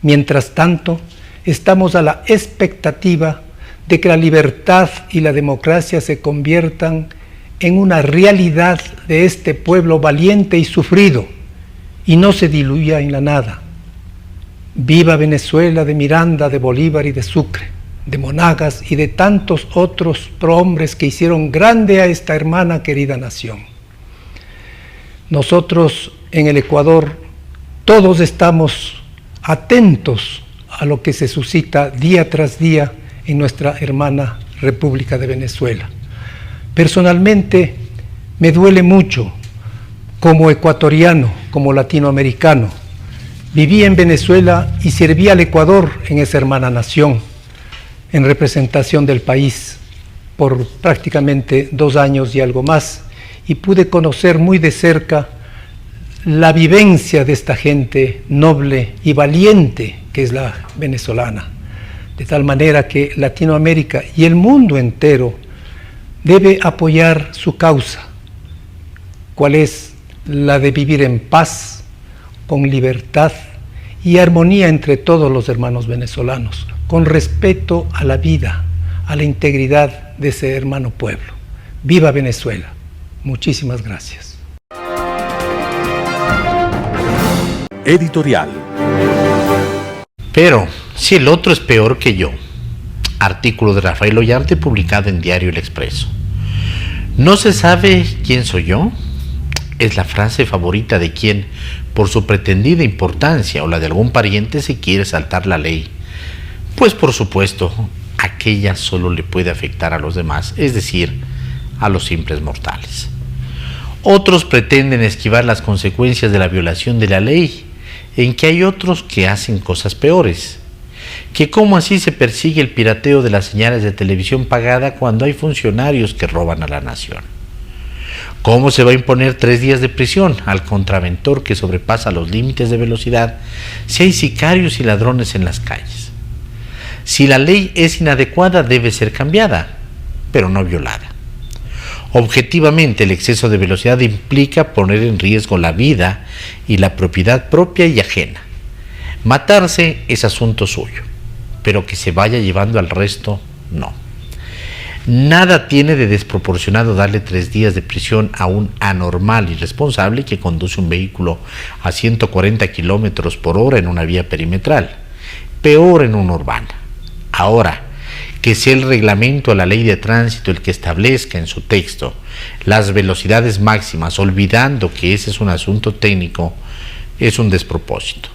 Mientras tanto, estamos a la expectativa de que la libertad y la democracia se conviertan en una realidad de este pueblo valiente y sufrido y no se diluya en la nada. Viva Venezuela de Miranda, de Bolívar y de Sucre, de Monagas y de tantos otros prohombres que hicieron grande a esta hermana querida nación. Nosotros en el Ecuador todos estamos atentos a lo que se suscita día tras día en nuestra hermana República de Venezuela. Personalmente me duele mucho como ecuatoriano, como latinoamericano. Viví en Venezuela y serví al Ecuador en esa hermana nación, en representación del país, por prácticamente 2 años y algo más, y pude conocer muy de cerca la vivencia de esta gente noble y valiente que es la venezolana. De tal manera que Latinoamérica y el mundo entero debe apoyar su causa, cual es la de vivir en paz, con libertad y armonía entre todos los hermanos venezolanos, con respeto a la vida, a la integridad de ese hermano pueblo. ¡Viva Venezuela! Muchísimas gracias. Editorial. Pero si el otro es peor que yo. Artículo de Rafael Ollarte publicado en Diario El Expreso. ¿No se sabe quién soy yo? Es la frase favorita de quien, por su pretendida importancia o la de algún pariente, se quiere saltar la ley. Pues por supuesto, aquella solo le puede afectar a los demás, es decir, a los simples mortales. Otros pretenden esquivar las consecuencias de la violación de la ley, en que hay otros que hacen cosas peores. Que cómo así se persigue el pirateo de las señales de televisión pagada cuando hay funcionarios que roban a la nación. ¿Cómo se va a imponer 3 días de prisión al contraventor que sobrepasa los límites de velocidad si hay sicarios y ladrones en las calles? Si la ley es inadecuada, debe ser cambiada, pero no violada. Objetivamente, el exceso de velocidad implica poner en riesgo la vida y la propiedad propia y ajena. Matarse es asunto suyo, pero que se vaya llevando al resto, no. Nada tiene de desproporcionado darle 3 días de prisión a un anormal irresponsable que conduce un vehículo a 140 kilómetros por hora en una vía perimetral, peor en una urbana. Ahora, que sea el reglamento o la ley de tránsito el que establezca en su texto las velocidades máximas, olvidando que ese es un asunto técnico, es un despropósito.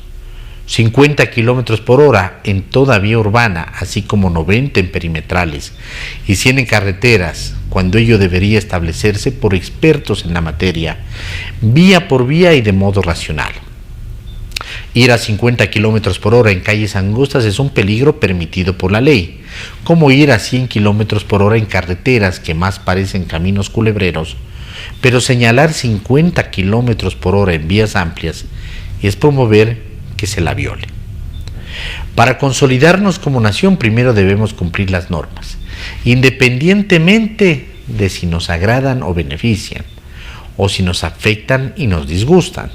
50 kilómetros por hora en toda vía urbana, así como 90 en perimetrales y 100 en carreteras, cuando ello debería establecerse por expertos en la materia, vía por vía y de modo racional. Ir a 50 kilómetros por hora en calles angostas es un peligro permitido por la ley, como ir a 100 kilómetros por hora en carreteras que más parecen caminos culebreros, pero señalar 50 kilómetros por hora en vías amplias es promover que se la viole. Para consolidarnos como nación, primero debemos cumplir las normas, independientemente de si nos agradan o benefician, o si nos afectan y nos disgustan.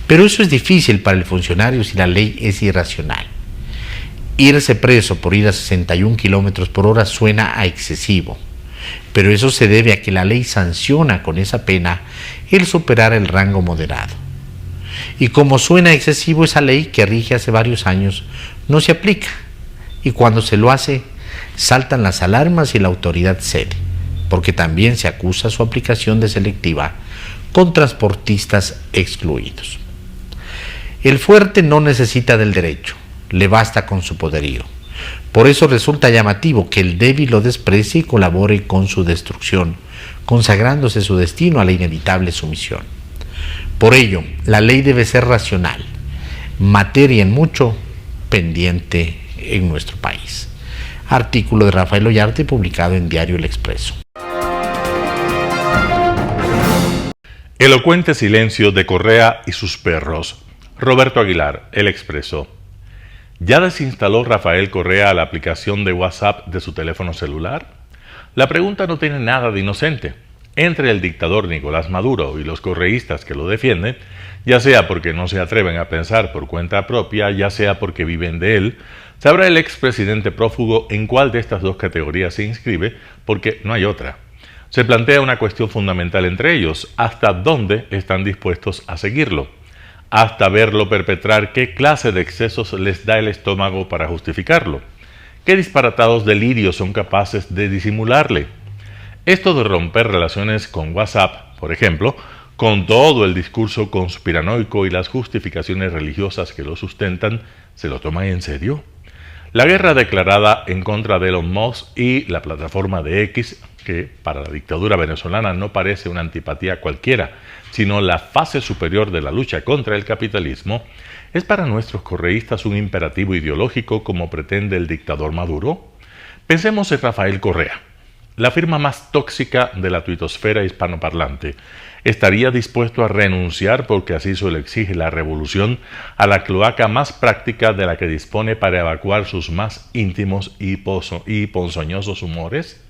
Pero eso es difícil para el funcionario si la ley es irracional. Irse preso por ir a 61 kilómetros por hora suena a excesivo, pero eso se debe a que la ley sanciona con esa pena el superar el rango moderado. Y como suena excesivo, esa ley que rige hace varios años no se aplica, y cuando se lo hace, saltan las alarmas y la autoridad cede, porque también se acusa su aplicación de selectiva con transportistas excluidos. El fuerte no necesita del derecho, le basta con su poderío. Por eso resulta llamativo que el débil lo desprecie y colabore con su destrucción, consagrándose su destino a la inevitable sumisión. Por ello, la ley debe ser racional, materia en mucho pendiente en nuestro país. Artículo de Rafael Ollarte publicado en Diario El Expreso. Elocuente silencio de Correa y sus perros. Roberto Aguilar, El Expreso. ¿Ya desinstaló Rafael Correa la aplicación de WhatsApp de su teléfono celular? La pregunta no tiene nada de inocente. Entre el dictador Nicolás Maduro y los correístas que lo defienden, ya sea porque no se atreven a pensar por cuenta propia, ya sea porque viven de él, sabrá el expresidente prófugo en cuál de estas dos categorías se inscribe, porque no hay otra. Se plantea una cuestión fundamental entre ellos: ¿hasta dónde están dispuestos a seguirlo? Hasta verlo perpetrar qué clase de excesos les da el estómago para justificarlo. ¿Qué disparatados delirios son capaces de disimularle? Esto de romper relaciones con WhatsApp, por ejemplo, con todo el discurso conspiranoico y las justificaciones religiosas que lo sustentan, ¿se lo toma en serio? La guerra declarada en contra de Elon Musk y la plataforma de X, que para la dictadura venezolana no parece una antipatía cualquiera, sino la fase superior de la lucha contra el capitalismo, ¿es para nuestros correístas un imperativo ideológico como pretende el dictador Maduro? Pensemos en Rafael Correa, la firma más tóxica de la tuitosfera hispanoparlante. ¿Estaría dispuesto a renunciar, porque así se lo exige la revolución, a la cloaca más práctica de la que dispone para evacuar sus más íntimos y ponzoñosos humores?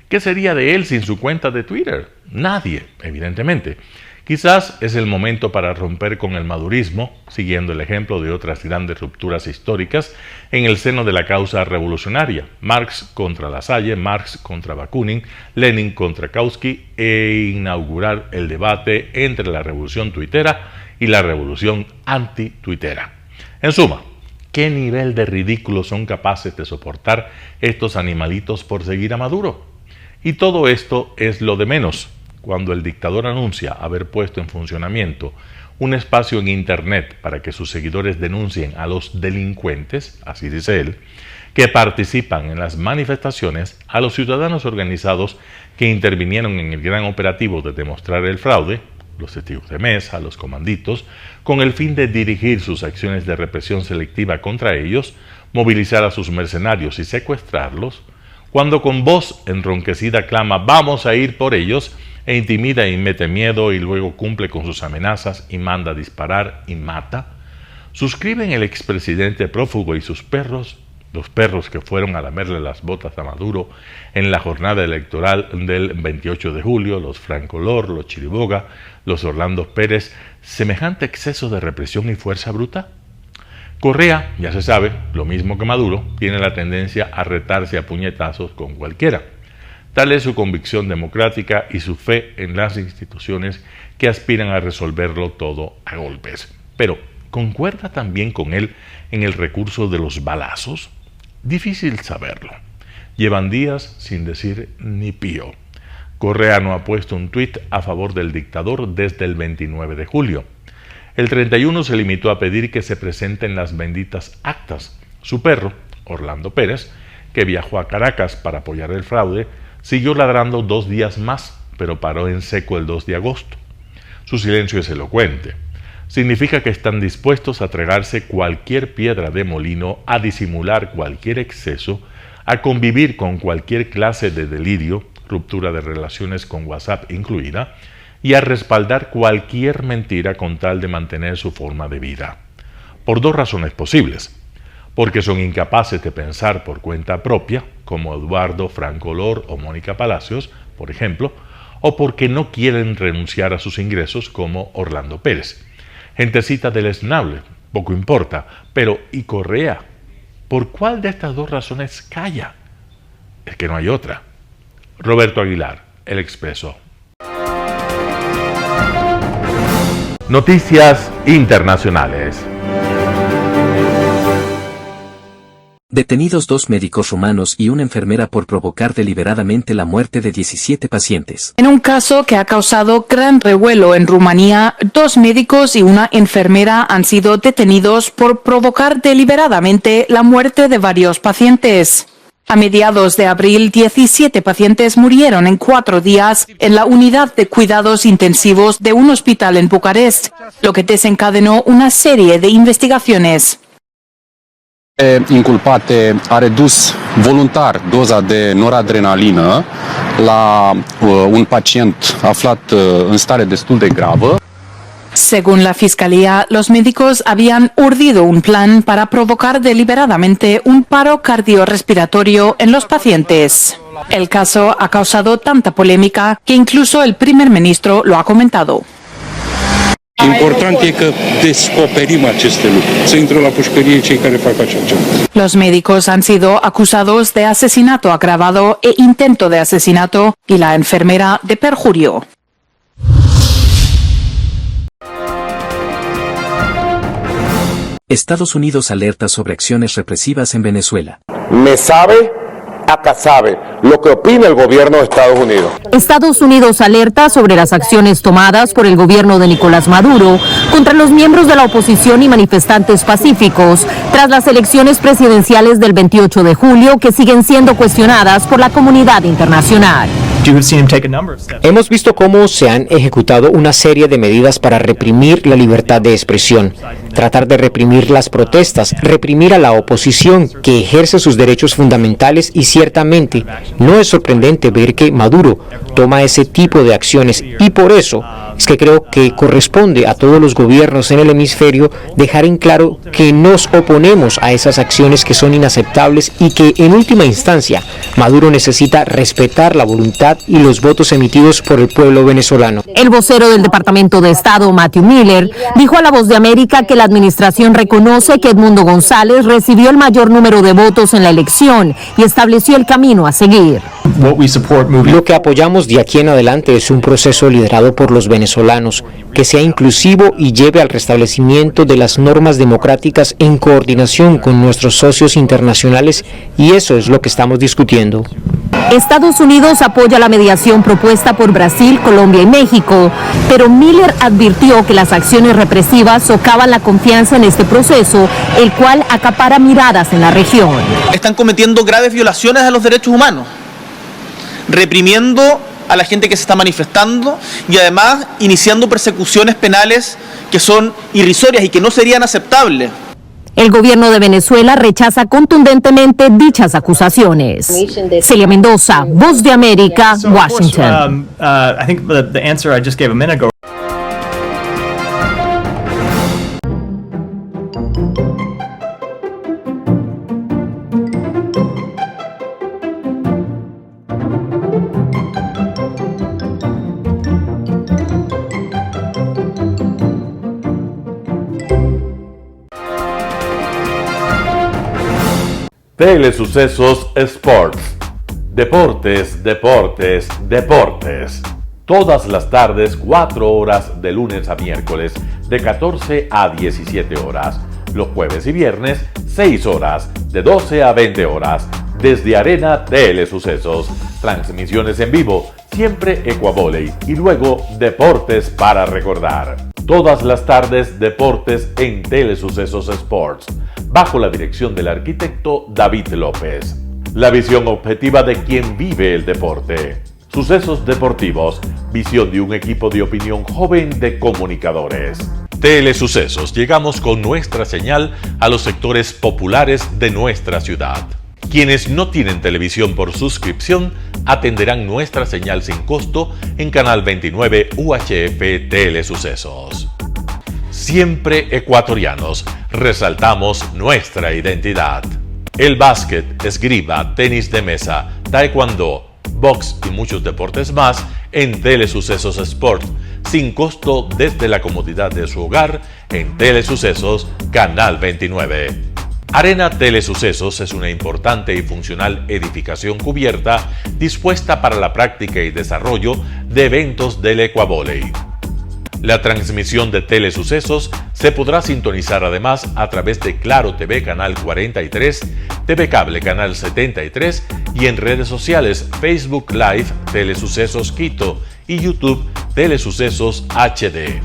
¿Qué sería de él sin su cuenta de Twitter? Nadie, evidentemente. Quizás es el momento para romper con el madurismo, siguiendo el ejemplo de otras grandes rupturas históricas en el seno de la causa revolucionaria. Marx contra Lasalle, Marx contra Bakunin, Lenin contra Kautsky, e inaugurar el debate entre la revolución tuitera y la revolución anti-tuitera. En suma, ¿qué nivel de ridículo son capaces de soportar estos animalitos por seguir a Maduro? Y todo esto es lo de menos cuando el dictador anuncia haber puesto en funcionamiento un espacio en Internet para que sus seguidores denuncien a los delincuentes, así dice él, que participan en las manifestaciones, a los ciudadanos organizados que intervinieron en el gran operativo de demostrar el fraude, los testigos de mesa, los comanditos, con el fin de dirigir sus acciones de represión selectiva contra ellos, movilizar a sus mercenarios y secuestrarlos, cuando con voz enronquecida clama «vamos a ir por ellos», e intimida y mete miedo y luego cumple con sus amenazas y manda disparar y mata, suscriben el expresidente prófugo y sus perros, los perros que fueron a lamerle las botas a Maduro en la jornada electoral del 28 de julio, los Francolor, los Chiriboga, los Orlando Pérez, semejante exceso de represión y fuerza bruta. Correa, ya se sabe, lo mismo que Maduro, tiene la tendencia a retarse a puñetazos con cualquiera. Tal es su convicción democrática y su fe en las instituciones que aspiran a resolverlo todo a golpes. Pero, ¿concuerda también con él en el recurso de los balazos? Difícil saberlo. Llevan días sin decir ni pío. Correa no ha puesto un tuit a favor del dictador desde el 29 de julio. El 31 se limitó a pedir que se presenten las benditas actas. Su perro, Orlando Pérez, que viajó a Caracas para apoyar el fraude, siguió ladrando 2 días más, pero paró en seco el 2 de agosto. Su silencio es elocuente. Significa que están dispuestos a tragarse cualquier piedra de molino, a disimular cualquier exceso, a convivir con cualquier clase de delirio, ruptura de relaciones con WhatsApp incluida, y a respaldar cualquier mentira con tal de mantener su forma de vida. Por 2 razones posibles. Porque son incapaces de pensar por cuenta propia, como Eduardo Francolor o Mónica Palacios, por ejemplo, o porque no quieren renunciar a sus ingresos, como Orlando Pérez. Gentecita deleznable, poco importa, pero ¿y Correa? ¿Por cuál de estas 2 razones calla? Es que no hay otra. Roberto Aguilar, El Expreso. Noticias internacionales. Detenidos 2 médicos rumanos y una enfermera por provocar deliberadamente la muerte de 17 pacientes. En un caso que ha causado gran revuelo en Rumanía, 2 médicos y una enfermera han sido detenidos por provocar deliberadamente la muerte de varios pacientes. A mediados de abril, 17 pacientes murieron en 4 días en la unidad de cuidados intensivos de un hospital en Bucarest, lo que desencadenó una serie de investigaciones. Inculpate a redus voluntar doza de noradrenalină la un pacient aflat în stare destul de gravă. Según la Fiscalía, los médicos habían urdido un plan para provocar deliberadamente un paro cardiorrespiratorio en los pacientes. El caso ha causado tanta polémica que incluso el primer ministro lo ha comentado. Important e că descoperim aceste lucruri, să intră la pușcărie cei care fac așa ceva. Los médicos han sido acusados de asesinato agravado e intento de asesinato y la enfermera de perjurio. Estados Unidos alerta sobre acciones represivas en Venezuela. Me sabe, acá sabe lo que opina el gobierno de Estados Unidos. Estados Unidos alerta sobre las acciones tomadas por el gobierno de Nicolás Maduro contra los miembros de la oposición y manifestantes pacíficos tras las elecciones presidenciales del 28 de julio que siguen siendo cuestionadas por la comunidad internacional. Hemos visto cómo se han ejecutado una serie de medidas para reprimir la libertad de expresión, tratar de reprimir las protestas, reprimir a la oposición que ejerce sus derechos fundamentales y ciertamente no es sorprendente ver que Maduro toma ese tipo de acciones y por eso es que creo que corresponde a todos los gobiernos en el hemisferio dejar en claro que nos oponemos a esas acciones que son inaceptables y que en última instancia Maduro necesita respetar la voluntad y los votos emitidos por el pueblo venezolano. El vocero del Departamento de Estado, Matthew Miller, dijo a La Voz de América que la administración reconoce que Edmundo González recibió el mayor número de votos en la elección y estableció el camino a seguir. Lo que apoyamos de aquí en adelante es un proceso liderado por los venezolanos, que sea inclusivo y lleve al restablecimiento de las normas democráticas en coordinación con nuestros socios internacionales, y eso es lo que estamos discutiendo. Estados Unidos apoya la mediación propuesta por Brasil, Colombia y México, pero Miller advirtió que las acciones represivas socavan la confianza en este proceso, el cual acapara miradas en la región. Están cometiendo graves violaciones a los derechos humanos, reprimiendo a la gente que se está manifestando y además iniciando persecuciones penales que son irrisorias y que no serían aceptables. El gobierno de Venezuela rechaza contundentemente dichas acusaciones. Celia Mendoza, Voz de América, Washington. I think the answer I just gave a minute ago. Telesucesos Sports. Deportes, deportes, deportes. Todas las tardes, 4 horas de lunes a miércoles, de 14 a 17 horas. Los jueves y viernes, 6 horas, de 12 a 20 horas. Desde Arena Telesucesos. Transmisiones en vivo, siempre Ecuavoley. Y luego, deportes para recordar. Todas las tardes, deportes en Telesucesos Sports, bajo la dirección del arquitecto David López. La visión objetiva de quien vive el deporte. Sucesos deportivos, visión de un equipo de opinión joven de comunicadores. Telesucesos, llegamos con nuestra señal a los sectores populares de nuestra ciudad. Quienes no tienen televisión por suscripción atenderán nuestra señal sin costo en Canal 29 UHF Telesucesos. Siempre ecuatorianos, resaltamos nuestra identidad. El básquet, esgrima, tenis de mesa, taekwondo, box y muchos deportes más en Telesucesos Sport, sin costo desde la comodidad de su hogar en Telesucesos Canal 29. Arena Telesucesos es una importante y funcional edificación cubierta dispuesta para la práctica y desarrollo de eventos del Ecuavoley. La transmisión de Telesucesos se podrá sintonizar además a través de Claro TV Canal 43, TV Cable Canal 73 y en redes sociales Facebook Live Telesucesos Quito y YouTube Telesucesos HD.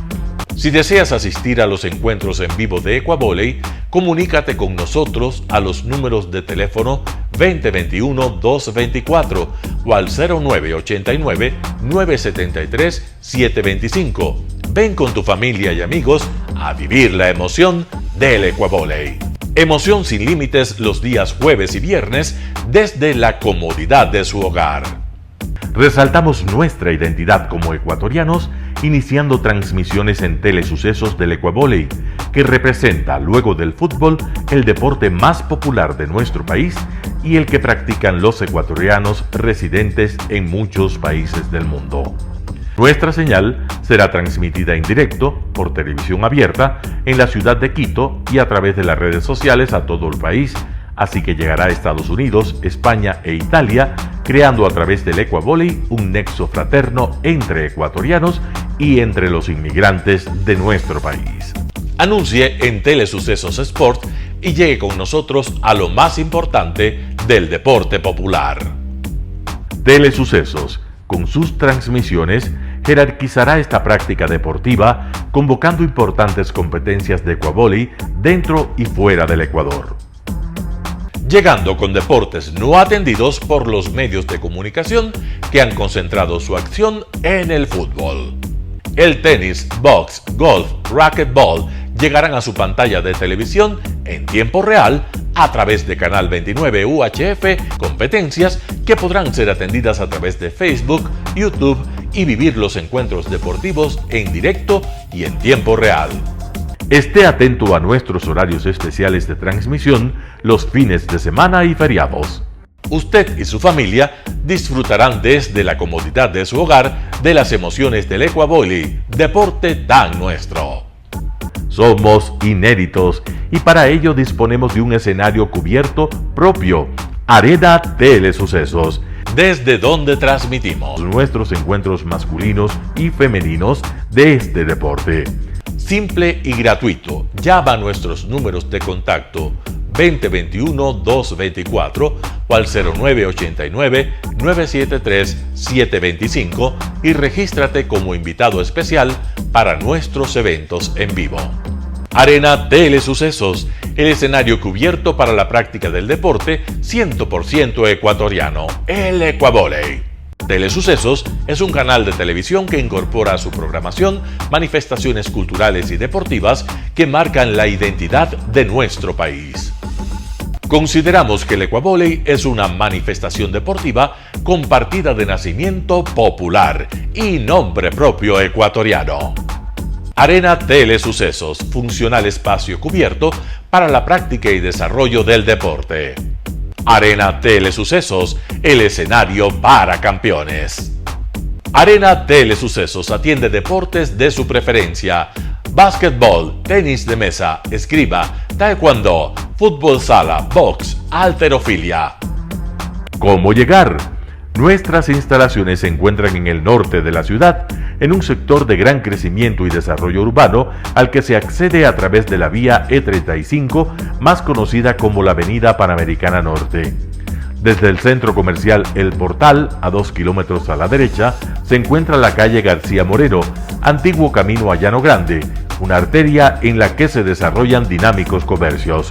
Si deseas asistir a los encuentros en vivo de Ecuavoley, comunícate con nosotros a los números de teléfono 2021-224 o al 0989-973-725. Ven con tu familia y amigos a vivir la emoción del Ecuavoley. Emoción sin límites los días jueves y viernes desde la comodidad de su hogar. Resaltamos nuestra identidad como ecuatorianos iniciando transmisiones en Telesucesos del Ecuavoley, que representa, luego del fútbol, el deporte más popular de nuestro país y el que practican los ecuatorianos residentes en muchos países del mundo. Nuestra señal será transmitida en directo por televisión abierta en la ciudad de Quito y a través de las redes sociales a todo el país, así que llegará a Estados Unidos, España e Italia, creando a través del Ecuavoley un nexo fraterno entre ecuatorianos y entre los inmigrantes de nuestro país. Anuncie en Telesucesos Sport y llegue con nosotros a lo más importante del deporte popular. Telesucesos, con sus transmisiones, jerarquizará esta práctica deportiva, convocando importantes competencias de Ecuavoley dentro y fuera del Ecuador. Llegando con deportes no atendidos por los medios de comunicación que han concentrado su acción en el fútbol. El tenis, box, golf, racquetball llegarán a su pantalla de televisión en tiempo real a través de Canal 29 UHF, competencias que podrán ser atendidas a través de Facebook, YouTube y vivir los encuentros deportivos en directo y en tiempo real. Esté atento a nuestros horarios especiales de transmisión los fines de semana y feriados. Usted y su familia disfrutarán desde la comodidad de su hogar de las emociones del Ecuavoli, deporte tan nuestro. Somos inéditos y para ello disponemos de un escenario cubierto propio, Arena Telesucesos, desde donde transmitimos nuestros encuentros masculinos y femeninos de este deporte. Simple y gratuito. Llama a nuestros números de contacto 2021-224 o al 0989-973-725 y regístrate como invitado especial para nuestros eventos en vivo. Arena Telesucesos, el escenario cubierto para la práctica del deporte 100% ecuatoriano, el Ecuavoli. Telesucesos es un canal de televisión que incorpora a su programación manifestaciones culturales y deportivas que marcan la identidad de nuestro país. Consideramos que el Ecuavoli es una manifestación deportiva con partida de nacimiento popular y nombre propio ecuatoriano. Arena Telesucesos, funcional espacio cubierto para la práctica y desarrollo del deporte. Arena Telesucesos, el escenario para campeones. Arena Telesucesos atiende deportes de su preferencia: básquetbol, tenis de mesa, esgrima, taekwondo, fútbol sala, box, halterofilia. ¿Cómo llegar? Nuestras instalaciones se encuentran en el norte de la ciudad, en un sector de gran crecimiento y desarrollo urbano al que se accede a través de la vía E35, más conocida como la Avenida Panamericana Norte. Desde el centro comercial El Portal, a 2 kilómetros a la derecha, se encuentra la calle García Moreno, antiguo camino a Llano Grande, una arteria en la que se desarrollan dinámicos comercios.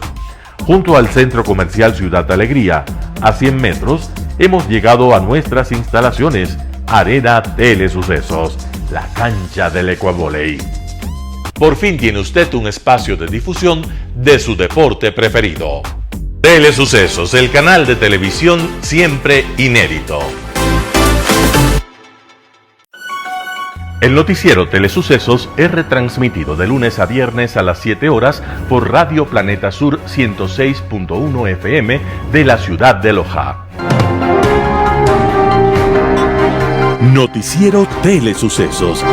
Junto al centro comercial Ciudad Alegría, a 100 metros, hemos llegado a nuestras instalaciones, Arena Telesucesos, la cancha del Ecuavoli. Por fin tiene usted un espacio de difusión de su deporte preferido. Telesucesos, el canal de televisión siempre inédito. El noticiero Telesucesos es retransmitido de lunes a viernes a las 7 horas por Radio Planeta Sur 106.1 FM de la ciudad de Loja. Noticiero Telesucesos.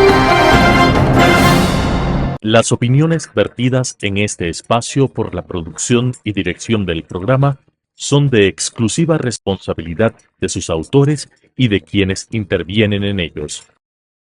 Las opiniones vertidas en este espacio por la producción y dirección del programa son de exclusiva responsabilidad de sus autores y de quienes intervienen en ellos.